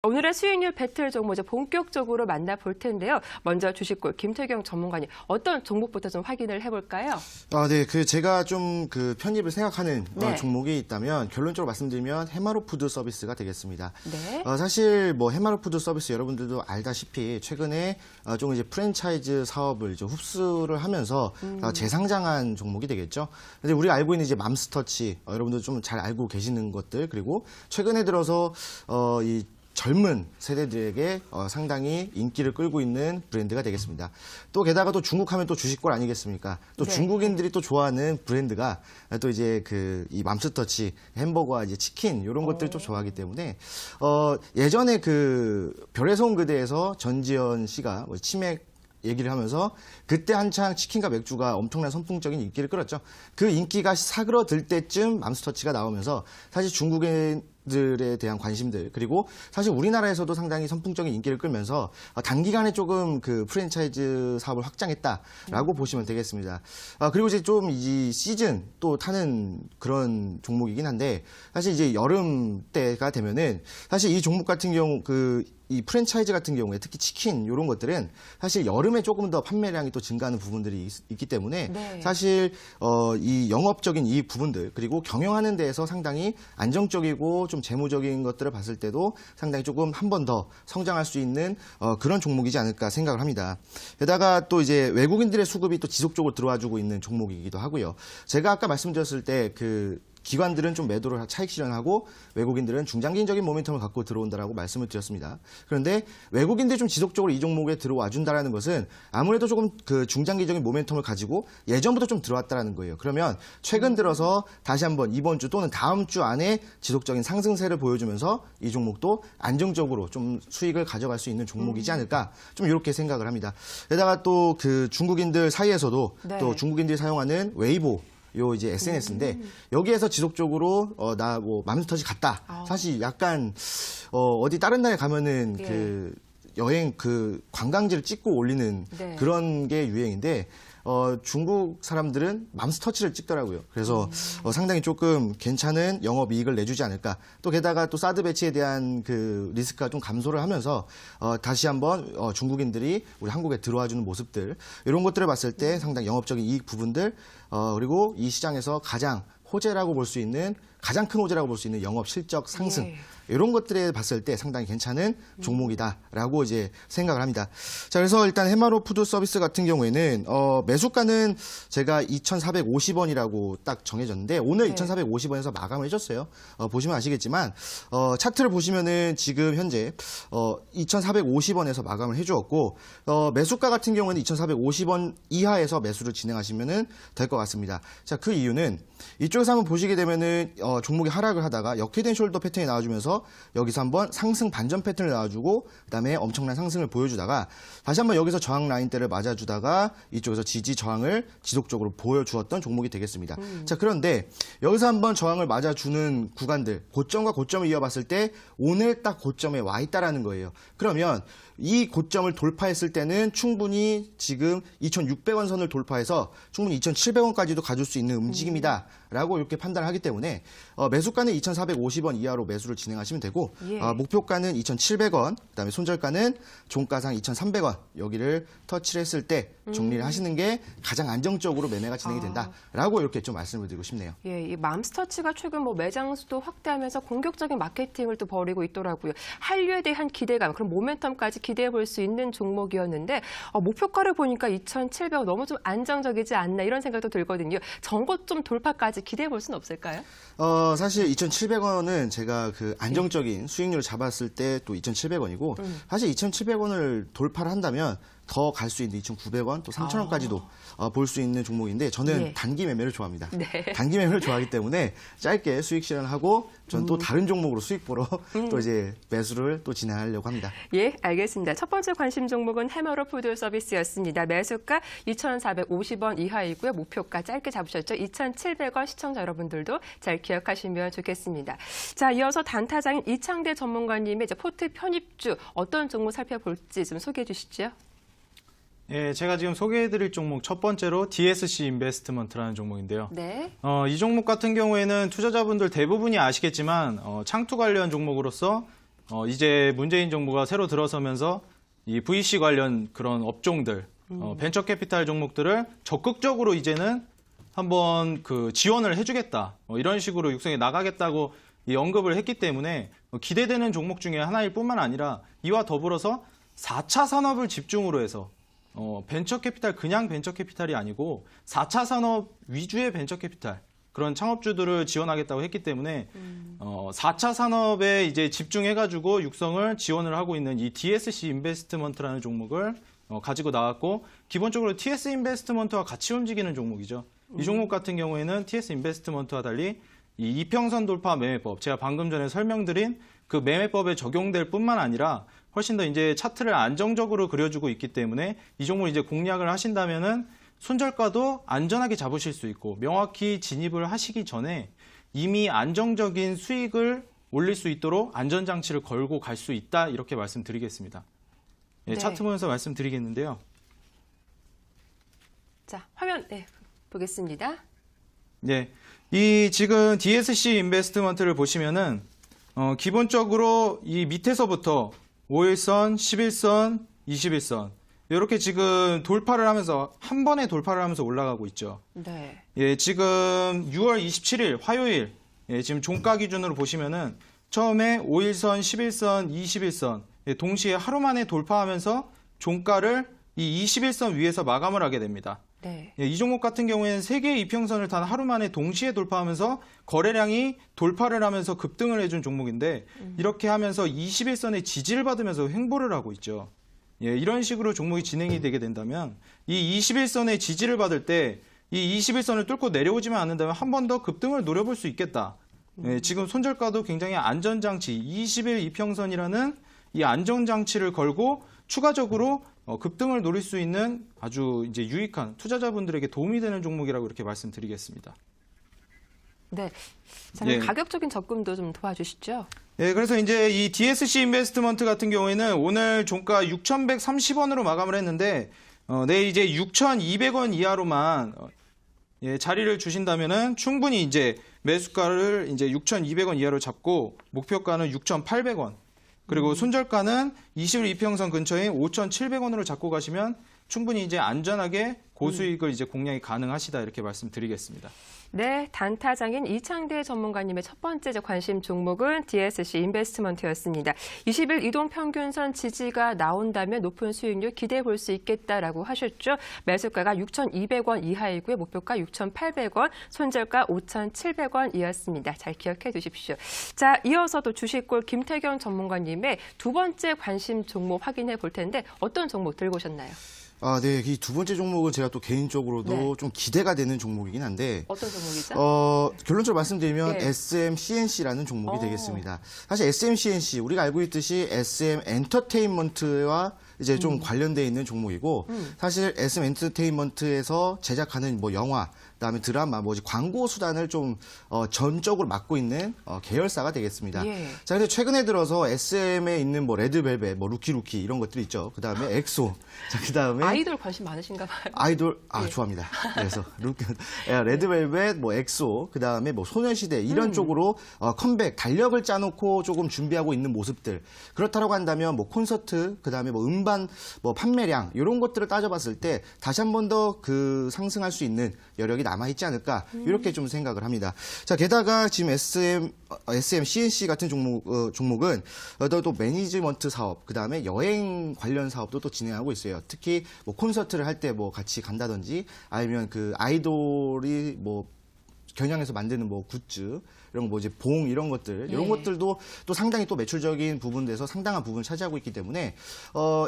오늘의 수익률 배틀 종목 이제 본격적으로 만나볼 텐데요. 먼저 주식골 김태경 전문가님, 어떤 종목부터 좀 확인을 해볼까요? 네, 제가 좀 편입을 생각하는 네. 종목이 있다면 결론적으로 말씀드리면 해마로푸드 서비스가 되겠습니다. 네. 사실 해마로푸드 서비스 여러분들도 알다시피 최근에 좀 이제 프랜차이즈 사업을 이제 흡수를 하면서 재상장한 종목이 되겠죠. 근데 우리가 알고 있는 이제 맘스터치 여러분들 좀 잘 알고 계시는 것들, 그리고 최근에 들어서 이 젊은 세대들에게 상당히 인기를 끌고 있는 브랜드가 되겠습니다. 또 게다가 또 중국 하면 또 주식골 아니겠습니까? 또 네. 중국인들이 또 좋아하는 브랜드가 또 이제 이 맘스터치 햄버거와 이제 치킨 이런 것들을 좀 좋아하기 때문에 예전에 별에서 온 그대에서 전지현 씨가 치맥 얘기를 하면서 그때 한창 치킨과 맥주가 엄청난 선풍적인 인기를 끌었죠. 그 인기가 사그러들 때쯤 맘스터치가 나오면서 사실 중국인들에 대한 관심들, 그리고 사실 우리나라에서도 상당히 선풍적인 인기를 끌면서 단기간에 조금 프랜차이즈 사업을 확장했다라고 보시면 되겠습니다. 그리고 이제 좀 이 시즌 또 타는 그런 종목이긴 한데, 사실 이제 여름 때가 되면은 사실 이 종목 같은 경우 이 프랜차이즈 같은 경우에 특히 치킨 이런 것들은 사실 여름에 조금 더 판매량이 또 증가하는 부분들이 있기 때문에 네. 사실 이 영업적인 이 부분들, 그리고 경영하는 데에서 상당히 안정적이고 좀 재무적인 것들을 봤을 때도 상당히 조금 한 번 더 성장할 수 있는 그런 종목이지 않을까 생각을 합니다. 게다가 또 이제 외국인들의 수급이 또 지속적으로 들어와주고 있는 종목이기도 하고요. 제가 아까 말씀드렸을 때 기관들은 좀 매도를 차익 실현하고 외국인들은 중장기적인 모멘텀을 갖고 들어온다라고 말씀을 드렸습니다. 그런데 외국인들이 좀 지속적으로 이 종목에 들어와 준다라는 것은 아무래도 조금 중장기적인 모멘텀을 가지고 예전부터 좀 들어왔다라는 거예요. 그러면 최근 들어서 다시 한번 이번 주 또는 다음 주 안에 지속적인 상승세를 보여주면서 이 종목도 안정적으로 좀 수익을 가져갈 수 있는 종목이지 않을까, 좀 이렇게 생각을 합니다. 게다가 또 중국인들 사이에서도 네. 또 중국인들이 사용하는 웨이보 이제 SNS인데 여기에서 지속적으로 맘스터치 갔다. 사실 약간 어디 다른 나라에 가면은 예. 여행 관광지를 찍고 올리는 네. 그런 게 유행인데 중국 사람들은 맘스터치를 찍더라고요. 그래서 상당히 조금 괜찮은 영업이익을 내주지 않을까. 또 게다가 또 사드 배치에 대한 리스크가 좀 감소를 하면서 다시 한번 중국인들이 우리 한국에 들어와주는 모습들, 이런 것들을 봤을 때 상당히 영업적인 이익 부분들, 그리고 이 시장에서 가장 호재라고 볼 수 있는, 가장 큰 호재라고 볼 수 있는 영업 실적 상승, 예. 이런 것들에 봤을 때 상당히 괜찮은 종목이다라고 이제 생각을 합니다. 자, 그래서 일단 해마로 푸드 서비스 같은 경우에는 매수가는 제가 2,450원이라고 딱 정해졌는데 오늘 네. 2,450원에서 마감을 해줬어요. 보시면 아시겠지만 차트를 보시면은 지금 현재 2,450원에서 마감을 해주었고, 매수가 같은 경우는 2,450원 이하에서 매수를 진행하시면은 될 것 같습니다. 자, 그 이유는 이쪽에서 한번 보시게 되면은 종목이 하락을 하다가 역헤드 앤 숄더 패턴이 나와주면서 여기서 한번 상승 반전 패턴을 나와주고 그다음에 엄청난 상승을 보여주다가 다시 한번 여기서 저항 라인대를 맞아주다가 이쪽에서 지지 저항을 지속적으로 보여주었던 종목이 되겠습니다. 자, 그런데 여기서 한번 저항을 맞아주는 구간들, 고점과 고점을 이어봤을 때 오늘 딱 고점에 와 있다라는 거예요. 그러면 이 고점을 돌파했을 때는 충분히 지금 2,600원 선을 돌파해서 충분히 2,700원까지도 가줄 수 있는 움직임이다라고 이렇게 판단을 하기 때문에 매수가는 2,450원 이하로 매수를 진행하시면 되고, 예. 목표가는 2,700원, 그다음에 손절가는 종가상 2,300원 여기를 터치를 했을 때 정리를 하시는 게 가장 안정적으로 매매가 진행이 된다라고 이렇게 좀 말씀을 드리고 싶네요. 예, 이 맘스터치가 최근 매장 수도 확대하면서 공격적인 마케팅을 또 벌이고 있더라고요. 한류에 대한 기대감, 그럼 모멘텀까지 기대해 볼 수 있는 종목이었는데 목표가를 보니까 2,700원 너무 좀 안정적이지 않나 이런 생각도 들거든요. 전고점 돌파까지 기대해 볼 수는 없을까요? 사실 2,700원은 제가 안정적인 수익률을 잡았을 때 또 2,700원이고, 사실 2,700원을 돌파를 한다면 더 갈 수 있는 2,900원 또 3,000원까지도 볼 수 있는 종목인데 저는 예. 단기 매매를 좋아합니다. 네. 단기 매매를 좋아하기 때문에 짧게 수익 실현하고 저는 또 다른 종목으로 수익 보러 또 이제 매수를 또 진행하려고 합니다. 예, 알겠습니다. 첫 번째 관심 종목은 해마로 푸드 서비스였습니다. 매수가 2,450원 이하이고요. 목표가 짧게 잡으셨죠. 2,700원. 시청자 여러분들도 잘 기억하시면 좋겠습니다. 자, 이어서 단타장인 이창대 전문가님의 이제 포트 편입주 어떤 종목 살펴볼지 좀 소개해 주시죠. 예, 제가 지금 소개해드릴 종목 첫 번째로 DSC 인베스트먼트라는 종목인데요. 네. 이 종목 같은 경우에는 투자자분들 대부분이 아시겠지만 창투 관련 종목으로서 이제 문재인 정부가 새로 들어서면서 이 VC 관련 그런 업종들, 벤처 캐피탈 종목들을 적극적으로 이제는 한번 그 지원을 해주겠다. 이런 식으로 육성해 나가겠다고 이 언급을 했기 때문에 기대되는 종목 중에 하나일 뿐만 아니라 이와 더불어서 4차 산업을 집중으로 해서 벤처 캐피탈, 그냥 벤처 캐피탈이 아니고 4차 산업 위주의 벤처 캐피탈, 그런 창업주들을 지원하겠다고 했기 때문에 4차 산업에 이제 집중해가지고 육성을 지원을 하고 있는 이 DSC 인베스트먼트라는 종목을 가지고 나왔고, 기본적으로 TS 인베스트먼트와 같이 움직이는 종목이죠. 이 종목 같은 경우에는 TS 인베스트먼트와 달리 이 이평선 돌파 매매법, 제가 방금 전에 설명드린 그 매매법에 적용될 뿐만 아니라 훨씬 더 이제 차트를 안정적으로 그려주고 있기 때문에 이 종목을 이제 공략을 하신다면은 손절가도 안전하게 잡으실 수 있고, 명확히 진입을 하시기 전에 이미 안정적인 수익을 올릴 수 있도록 안전장치를 걸고 갈 수 있다, 이렇게 말씀드리겠습니다. 예, 네. 차트 보면서 말씀드리겠는데요. 자, 화면 보겠습니다. 네, 이 지금 DSC 인베스트먼트를 보시면은 기본적으로 이 밑에서부터 5일선, 11선, 21선 이렇게 지금 돌파를 하면서 한 번에 돌파를 하면서 올라가고 있죠. 네. 예, 지금 6월 27일 화요일, 예, 지금 종가 기준으로 보시면은 처음에 5일선, 11선, 21선 예, 동시에 하루 만에 돌파하면서 종가를 이 21선 위에서 마감을 하게 됩니다. 네. 예, 이 종목 같은 경우에는 3개의 이평선을 단 하루 만에 동시에 돌파하면서 거래량이 돌파를 하면서 급등을 해준 종목인데, 이렇게 하면서 21선의 지지를 받으면서 횡보를 하고 있죠. 예, 이런 식으로 종목이 진행이 되게 된다면 이 21선의 지지를 받을 때 이 21선을 뚫고 내려오지만 않는다면 한 번 더 급등을 노려볼 수 있겠다. 예, 지금 손절가도 굉장히 안전장치 20일 이평선이라는 이 안전장치를 걸고 추가적으로 급등을 노릴 수 있는 아주 이제 유익한 투자자분들에게 도움이 되는 종목이라고 이렇게 말씀드리겠습니다. 네. 자, 예. 가격적인 접근도 좀 도와주시죠. 예, 그래서 이제 이 DSC 인베스트먼트 같은 경우에는 오늘 종가 6,130원으로 마감을 했는데, 내일 이제 6,200원 이하로만 예, 자리를 주신다면은 충분히 이제 매수가를 이제 6,200원 이하로 잡고 목표가는 6,800원. 그리고 손절가는 20일 이평선 근처인 5,700원으로 잡고 가시면 충분히 이제 안전하게 고수익을 이제 공략이 가능하시다, 이렇게 말씀드리겠습니다. 네, 단타장인 이창대 전문가님의 첫 번째 관심 종목은 DSC 인베스트먼트였습니다. 20일 이동 평균선 지지가 나온다면 높은 수익률 기대해 볼 수 있겠다라고 하셨죠. 매수가가 6,200원 이하이고요. 목표가 6,800원, 손절가 5,700원이었습니다. 잘 기억해 두십시오. 자, 이어서도 주식골 김태경 전문가님의 두 번째 관심 종목 확인해 볼 텐데 어떤 종목 들고 오셨나요? 아, 네. 이 두 번째 종목은 제가 또 개인적으로도 네. 좀 기대가 되는 종목이긴 한데, 어떤 종목이죠? 결론적으로 말씀드리면 네. SMCNC라는 종목이 되겠습니다. 사실 SMCNC, 우리가 알고 있듯이 SM 엔터테인먼트와 이제 좀 관련돼 있는 종목이고, 사실 SM 엔터테인먼트에서 제작하는 뭐 영화, 그다음에 드라마, 뭐 광고 수단을 좀 전적으로 맡고 있는 계열사가 되겠습니다. 예. 자, 근데 최근에 들어서 SM에 있는 뭐 레드벨벳, 뭐 루키 이런 것들이 있죠. 그다음에 엑소, 자, 그다음에 아이돌 관심 많으신가 봐요. 아이돌 예. 좋아합니다. 그래서 레드벨벳, 뭐 엑소, 그다음에 뭐 소녀시대 이런 쪽으로 컴백 달력을 짜놓고 조금 준비하고 있는 모습들. 그렇다고 한다면 뭐 콘서트, 그다음에 뭐 음반, 뭐 판매량 이런 것들을 따져봤을 때 다시 한 번 더 그 상승할 수 있는 여력이 남아 있지 않을까 이렇게 좀 생각을 합니다. 자, 게다가 지금 SMCNC 같은 종목은 또 매니지먼트 사업, 그다음에 여행 관련 사업도 또 진행하고 있어요. 특히 뭐 콘서트를 할 때 뭐 같이 간다든지, 아니면 그 아이돌이 뭐 겨냥해서 만드는 뭐 굿즈 이런 거, 뭐 이제 봉 이런 것들, 이런 예. 것들도 또 상당히 또 매출적인 부분에서 상당한 부분을 차지하고 있기 때문에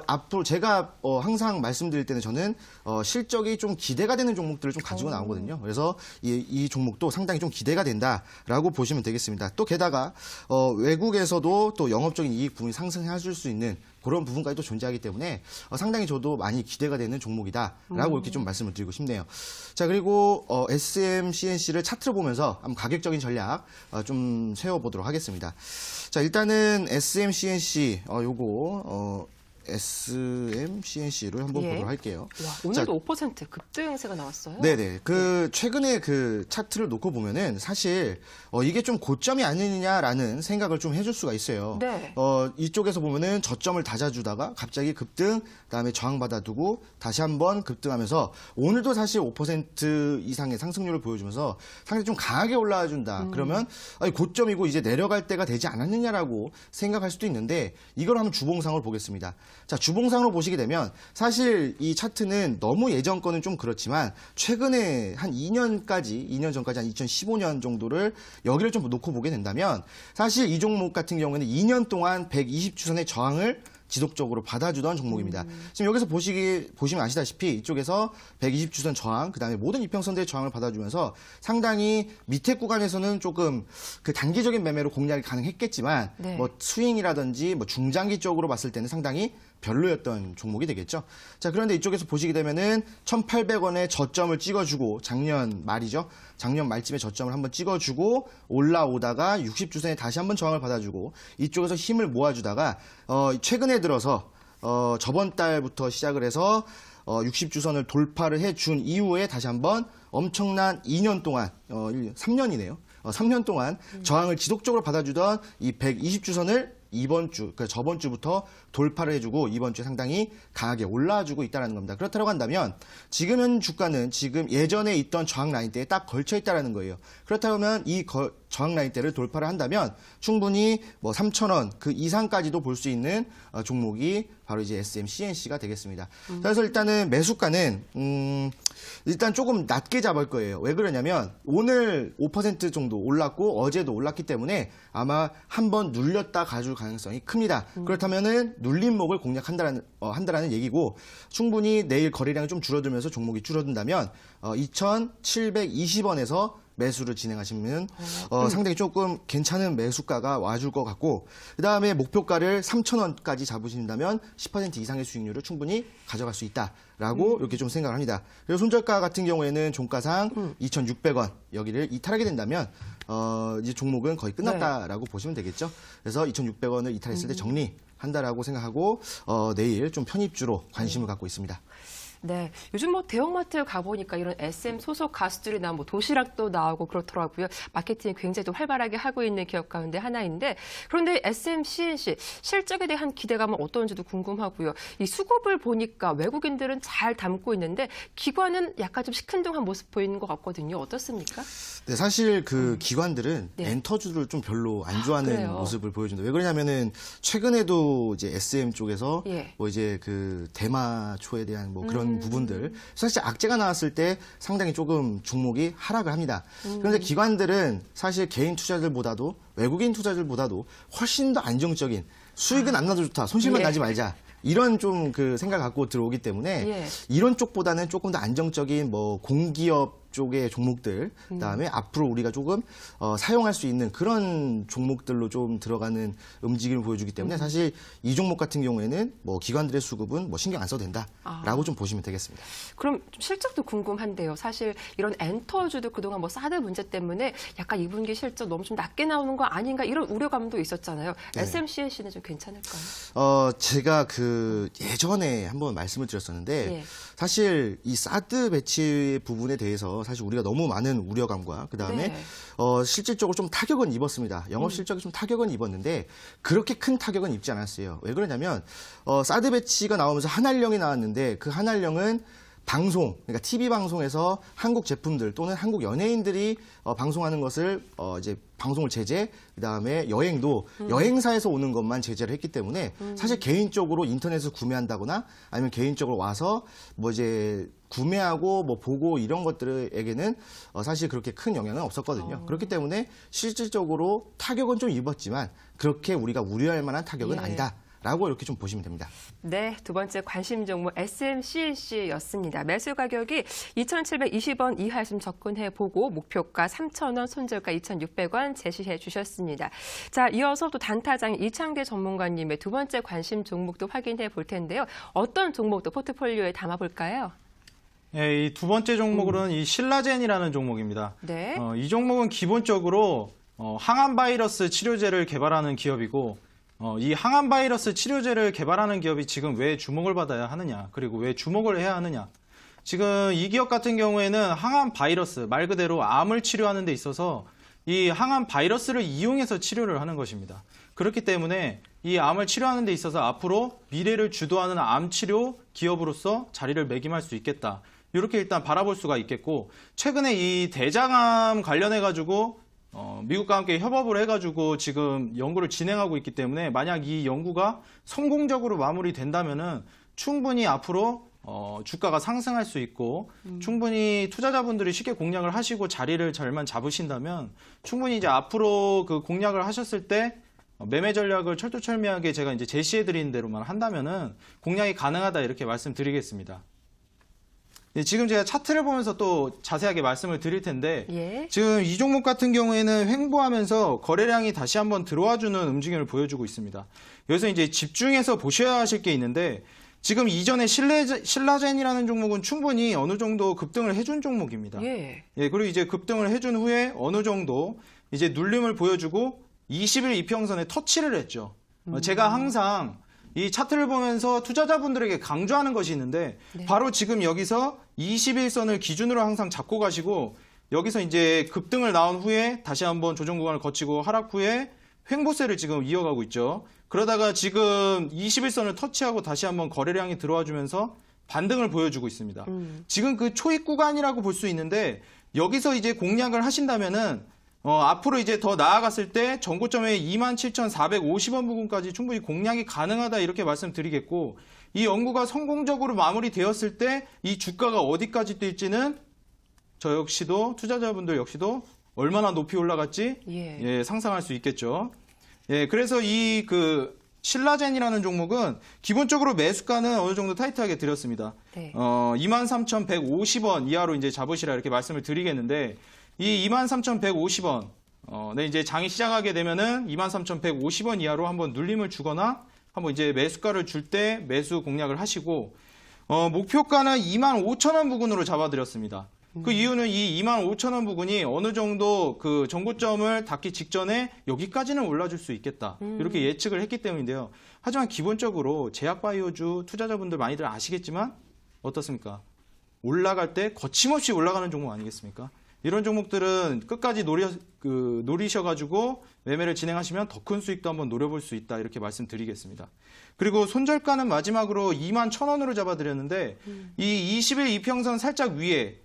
앞으로 제가 항상 말씀드릴 때는 저는 실적이 좀 기대가 되는 종목들을 좀 가지고 나오거든요. 그래서 이 종목도 상당히 좀 기대가 된다라고 보시면 되겠습니다. 또 게다가 외국에서도 또 영업적인 이익 부분이 상승해 줄 수 있는 그런 부분까지 또 존재하기 때문에 상당히 저도 많이 기대가 되는 종목이다라고 이렇게 좀 말씀을 드리고 싶네요. 자, 그리고 SMCNC를 차트를 보면서 한번 가격적인 전략 좀 세워보도록 하겠습니다. 자, 일단은 SMCNC 요거 SM, CNC를 한번 예. 보도록 할게요. 와, 오늘도 5% 급등세가 나왔어요. 네네. 최근에 그 차트를 놓고 보면은 사실, 이게 좀 고점이 아니냐라는 생각을 좀 해줄 수가 있어요. 네. 이쪽에서 보면은 저점을 다져주다가 갑자기 급등, 그다음에 저항받아두고 다시 한번 급등하면서 오늘도 사실 5% 이상의 상승률을 보여주면서 상당히 좀 강하게 올라와 준다. 그러면 아니, 고점이고 이제 내려갈 때가 되지 않았느냐라고 생각할 수도 있는데 이걸 한번 주봉상으로 보겠습니다. 자, 주봉상으로 보시게 되면 사실 이 차트는 너무 예전 거는 좀 그렇지만 최근에 한 2년 전까지 한 2015년 정도를 여기를 좀 놓고 보게 된다면 사실 이 종목 같은 경우에는 2년 동안 120주선의 저항을 지속적으로 받아주던 종목입니다. 지금 여기서 보시면 아시다시피 이쪽에서 120주선 저항, 그다음에 모든 이평선대의 저항을 받아주면서 상당히 밑에 구간에서는 조금 그 단기적인 매매로 공략이 가능했겠지만 네. 뭐 스윙이라든지 뭐 중장기 쪽으로 봤을 때는 상당히 별로였던 종목이 되겠죠. 자, 그런데 이쪽에서 보시게 되면은 1,800원의 저점을 찍어주고 작년 말이죠. 작년 말쯤에 저점을 한번 찍어주고 올라오다가 60주선에 다시 한번 저항을 받아주고 이쪽에서 힘을 모아주다가 최근에 들어서 저번 달부터 시작을 해서 60주선을 돌파를 해준 이후에 다시 한번 엄청난 2년 동안 3년이네요. 3년 동안 저항을 지속적으로 받아주던 이 120주선을 그러니까 저번 주부터 돌파를 해주고 이번 주에 상당히 강하게 올라와주고 있다는 겁니다. 그렇다고 한다면 지금 현 주가는 지금 예전에 있던 저항 라인대에 딱 걸쳐 있다는 거예요. 그렇다면 이 저항 라인대를 돌파를 한다면 충분히 뭐 3,000원 그 이상까지도 볼 수 있는 종목이 바로 이제 SM, CNC가 되겠습니다. 그래서 일단은 매수가는 일단 조금 낮게 잡을 거예요. 왜 그러냐면 오늘 5% 정도 올랐고 어제도 올랐기 때문에 아마 한번 눌렸다 가줄 가능성이 큽니다. 그렇다면은 눌림목을 한다라는 얘기고 충분히 내일 거래량이 좀 줄어들면서 종목이 줄어든다면 2,720원에서 매수를 진행하시면 상당히 조금 괜찮은 매수가가 와줄 것 같고 그다음에 목표가를 3,000원까지 잡으신다면 10% 이상의 수익률을 충분히 가져갈 수 있다라고 이렇게 좀 생각을 합니다. 그리고 손절가 같은 경우에는 종가상 2,600원 여기를 이탈하게 된다면 이제 종목은 거의 끝났다라고 보시면 되겠죠. 그래서 2,600원을 이탈했을 때 정리한다라고 생각하고 내일 좀 편입주로 관심을 갖고 있습니다. 네, 요즘 뭐 대형마트 가보니까 이런 SM 소속 가수들이나 뭐 도시락도 나오고 그렇더라고요. 마케팅 굉장히 또 활발하게 하고 있는 기업 가운데 하나인데 그런데 SM, CNC 실적에 대한 기대감은 어떤지도 궁금하고요. 이 수급을 보니까 외국인들은 잘 담고 있는데 기관은 약간 좀 시큰둥한 모습 보이는 것 같거든요. 어떻습니까? 네, 사실 그 기관들은 네. 엔터주를 좀 별로 안 좋아하는 그래요? 모습을 보여준다. 왜 그러냐면은 최근에도 이제 SM 쪽에서 예. 뭐 이제 그 대마초에 대한 뭐 그런 부분들 사실 악재가 나왔을 때 상당히 조금 종목이 하락을 합니다. 그런데 기관들은 사실 개인 투자들보다도 외국인 투자들보다도 훨씬 더 안정적인 수익은 안 나도 좋다. 손실만 예. 나지 말자. 이런 좀 그 생각 갖고 들어오기 때문에 예. 이런 쪽보다는 조금 더 안정적인 뭐 공기업 쪽의 종목들, 그다음에 앞으로 우리가 조금 사용할 수 있는 그런 종목들로 좀 들어가는 움직임을 보여주기 때문에 사실 이 종목 같은 경우에는 뭐 기관들의 수급은 뭐 신경 안 써도 된다라고 좀 보시면 되겠습니다. 그럼 좀 실적도 궁금한데요. 사실 이런 엔터주도 그동안 뭐 사드 문제 때문에 약간 2분기 실적 너무 좀 낮게 나오는 거 아닌가 이런 우려감도 있었잖아요. 네. SMCNC는 좀 괜찮을까요? 제가 그 예전에 한번 말씀을 드렸었는데 예. 사실 이 사드 배치 부분에 대해서 사실 우리가 너무 많은 우려감과 그다음에 네. 실질적으로 좀 타격은 입었습니다. 영업 실적이 좀 타격은 입었는데 그렇게 큰 타격은 입지 않았어요. 왜 그러냐면 사드 배치가 나오면서 한알령이 나왔는데 그 한알령은 방송, 그러니까 TV 방송에서 한국 제품들 또는 한국 연예인들이 방송하는 것을 이제 방송을 제재, 그다음에 여행도 여행사에서 오는 것만 제재를 했기 때문에 사실 개인적으로 인터넷에서 구매한다거나 아니면 개인적으로 와서 뭐 이제 구매하고 뭐 보고 이런 것들에게는 사실 그렇게 큰 영향은 없었거든요. 그렇기 때문에 실질적으로 타격은 좀 입었지만 그렇게 우리가 우려할 만한 타격은 예. 아니다. 라고 이렇게 좀 보시면 됩니다. 네, 두 번째 관심 종목 SMCNC였습니다. 매수 가격이 2,720원 이하였으면 접근해 보고 목표가 3,000원, 손절가 2,600원 제시해 주셨습니다. 자, 이어서 또 단타장 이창대 전문가님의 두 번째 관심 종목도 확인해 볼 텐데요. 어떤 종목도 포트폴리오에 담아 볼까요? 예, 이 두 번째 종목으로는 이 신라젠이라는 종목입니다. 네. 이 종목은 기본적으로 항암 바이러스 치료제를 개발하는 기업이고 이 항암 바이러스 치료제를 개발하는 기업이 지금 왜 주목을 받아야 하느냐, 그리고 왜 주목을 해야 하느냐. 지금 이 기업 같은 경우에는 항암 바이러스, 말 그대로 암을 치료하는 데 있어서 이 항암 바이러스를 이용해서 치료를 하는 것입니다. 그렇기 때문에 이 암을 치료하는 데 있어서 앞으로 미래를 주도하는 암 치료 기업으로서 자리를 매김할 수 있겠다. 이렇게 일단 바라볼 수가 있겠고, 최근에 이 대장암 관련해가지고 미국과 함께 협업을 해가지고 지금 연구를 진행하고 있기 때문에 만약 이 연구가 성공적으로 마무리된다면은 충분히 앞으로 주가가 상승할 수 있고 충분히 투자자분들이 쉽게 공략을 하시고 자리를 잘만 잡으신다면 충분히 이제 앞으로 그 공략을 하셨을 때 매매 전략을 철두철미하게 제가 이제 제시해드린 대로만 한다면은 공략이 가능하다 이렇게 말씀드리겠습니다. 네, 지금 제가 차트를 보면서 또 자세하게 말씀을 드릴 텐데 예. 지금 이 종목 같은 경우에는 횡보하면서 거래량이 다시 한번 들어와주는 움직임을 보여주고 있습니다. 여기서 이제 집중해서 보셔야 하실 게 있는데 지금 이전에 신라젠이라는 종목은 충분히 어느 정도 급등을 해준 종목입니다. 예. 예, 그리고 이제 급등을 해준 후에 어느 정도 이제 눌림을 보여주고 20일 이평선에 터치를 했죠. 제가 항상 이 차트를 보면서 투자자분들에게 강조하는 것이 있는데 네. 바로 지금 여기서 21선을 기준으로 항상 잡고 가시고 여기서 이제 급등을 나온 후에 다시 한번 조정 구간을 거치고 하락 후에 횡보세를 지금 이어가고 있죠. 그러다가 지금 21선을 터치하고 다시 한번 거래량이 들어와 주면서 반등을 보여주고 있습니다. 지금 그 초입 구간이라고 볼 수 있는데 여기서 이제 공략을 하신다면은 앞으로 이제 더 나아갔을 때 전고점의 27,450원 부근까지 충분히 공략이 가능하다 이렇게 말씀드리겠고 이 연구가 성공적으로 마무리되었을 때 이 주가가 어디까지 뛸지는 저 역시도 투자자분들 역시도 얼마나 높이 올라갈지 예. 상상할 수 있겠죠. 예, 그래서 이 그 신라젠이라는 종목은 기본적으로 매수가는 어느 정도 타이트하게 드렸습니다. 네. 23,150원 이하로 이제 잡으시라 이렇게 말씀을 드리겠는데 이 23,150원 네, 이제 장이 시작하게 되면은 23,150원 이하로 한번 눌림을 주거나 한번 이제 매수가를 줄 때 매수 공략을 하시고 목표가는 25,000원 부근으로 잡아드렸습니다. 그 이유는 이 25,000원 부근이 어느 정도 그 정고점을 닿기 직전에 여기까지는 올라줄 수 있겠다. 이렇게 예측을 했기 때문인데요. 하지만 기본적으로 제약바이오주 투자자분들 많이들 아시겠지만 어떻습니까? 올라갈 때 거침없이 올라가는 종목 아니겠습니까? 이런 종목들은 끝까지 노리셔가지고 매매를 진행하시면 더 큰 수익도 한번 노려볼 수 있다 이렇게 말씀드리겠습니다. 그리고 손절가는 마지막으로 21,000원으로 잡아드렸는데 이 20일 이평선 살짝 위에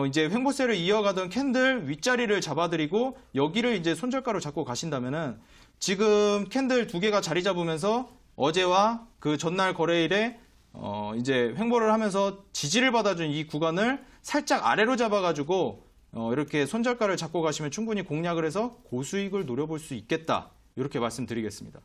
이제 횡보세를 이어가던 캔들 윗자리를 잡아드리고 여기를 이제 손절가로 잡고 가신다면은 지금 캔들 두 개가 자리 잡으면서 어제와 그 전날 거래일에 이제 횡보를 하면서 지지를 받아준 이 구간을 살짝 아래로 잡아가지고 이렇게 손절가를 잡고 가시면 충분히 공략을 해서 고수익을 노려볼 수 있겠다. 이렇게 말씀드리겠습니다.